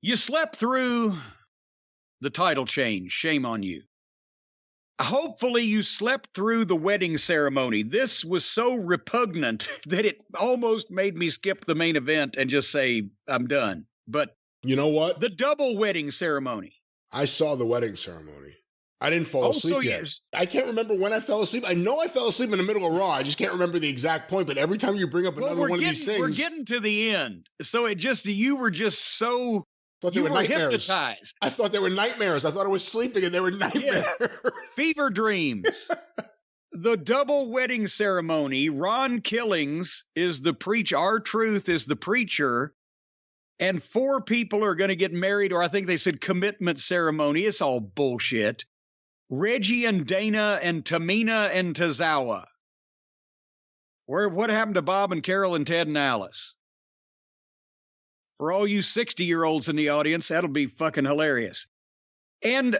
You slept through the title change. Shame on you. Hopefully you slept through the wedding ceremony. This was so repugnant that it almost made me skip the main event and just say, I'm done. But you know what? The double wedding ceremony. I saw the wedding ceremony. I didn't fall asleep yet. I can't remember when I fell asleep. I know I fell asleep in the middle of Raw. I just can't remember the exact point. But every time you bring up another one of these things. We're getting to the end. So you were just so... You were nightmares. Hypnotized. I thought they were nightmares. I thought I was sleeping and they were nightmares. Yes. Fever dreams. The double wedding ceremony. Ron Killings is the preacher. R-Truth is the preacher. And 4 people are going to get married, or I think they said commitment ceremony. It's all bullshit. Reggie and Dana and Tamina and Tozawa. What happened to Bob and Carol and Ted and Alice? For all you 60-year-olds in the audience, that'll be fucking hilarious. And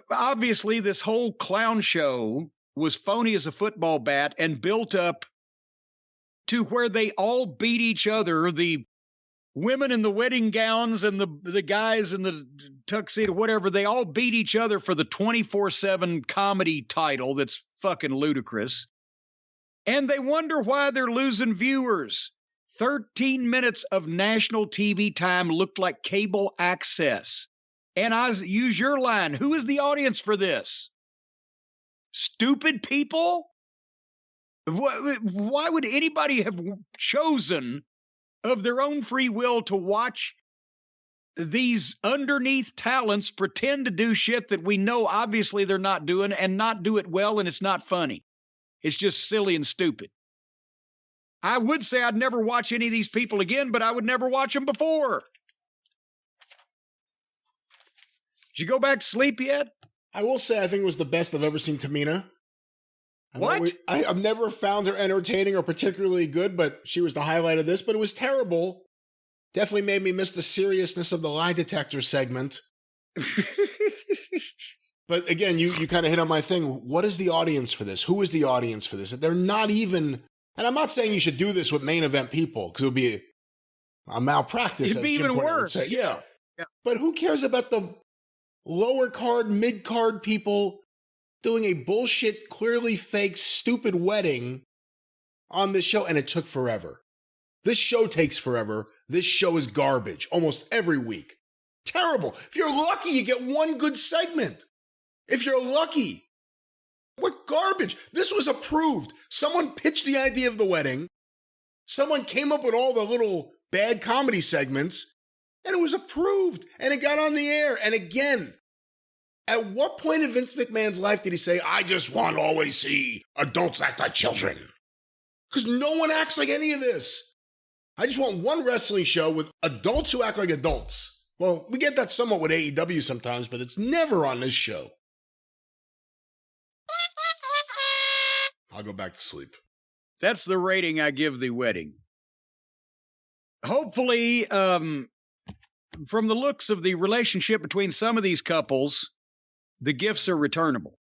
obviously this whole clown show was phony as a football bat and built up to where they all beat each other. The women in the wedding gowns and the guys in the tuxedo, whatever, they all beat each other for the 24/7 comedy title that's fucking ludicrous. And they wonder why they're losing viewers. 13 minutes of national TV time looked like cable access. And I use your line. Who is the audience for this? Stupid people? Why would anybody have chosen of their own free will to watch these underneath talents pretend to do shit that we know obviously they're not doing and not do it well, and it's not funny? It's just silly and stupid. I would say I'd never watch any of these people again, but I would never watch them before. Did you go back to sleep yet? I will say I think it was the best I've ever seen Tamina. What? I've never found her entertaining or particularly good, but she was the highlight of this, but it was terrible. Definitely made me miss the seriousness of the lie detector segment. But again, you kind of hit on my thing. What is the audience for this? Who is the audience for this? They're not even... And I'm not saying you should do this with main event people, because it would be a malpractice. It'd be even worse. Yeah. But who cares about the lower card, mid card people doing a bullshit, clearly fake, stupid wedding on this show? And it took forever. This show takes forever. This show is garbage almost every week. Terrible. If you're lucky, you get one good segment. If you're lucky. What garbage? This was approved. Someone pitched the idea of the wedding. Someone came up with all the little bad comedy segments, and it was approved, and it got on the air. And again, at what point in Vince McMahon's life did he say, I just want to always see adults act like children? Because no one acts like any of this. I just want one wrestling show with adults who act like adults. Well, we get that somewhat with AEW sometimes, but it's never on this show. I'll go back to sleep. That's the rating I give the wedding. Hopefully, from the looks of the relationship between some of these couples, the gifts are returnable.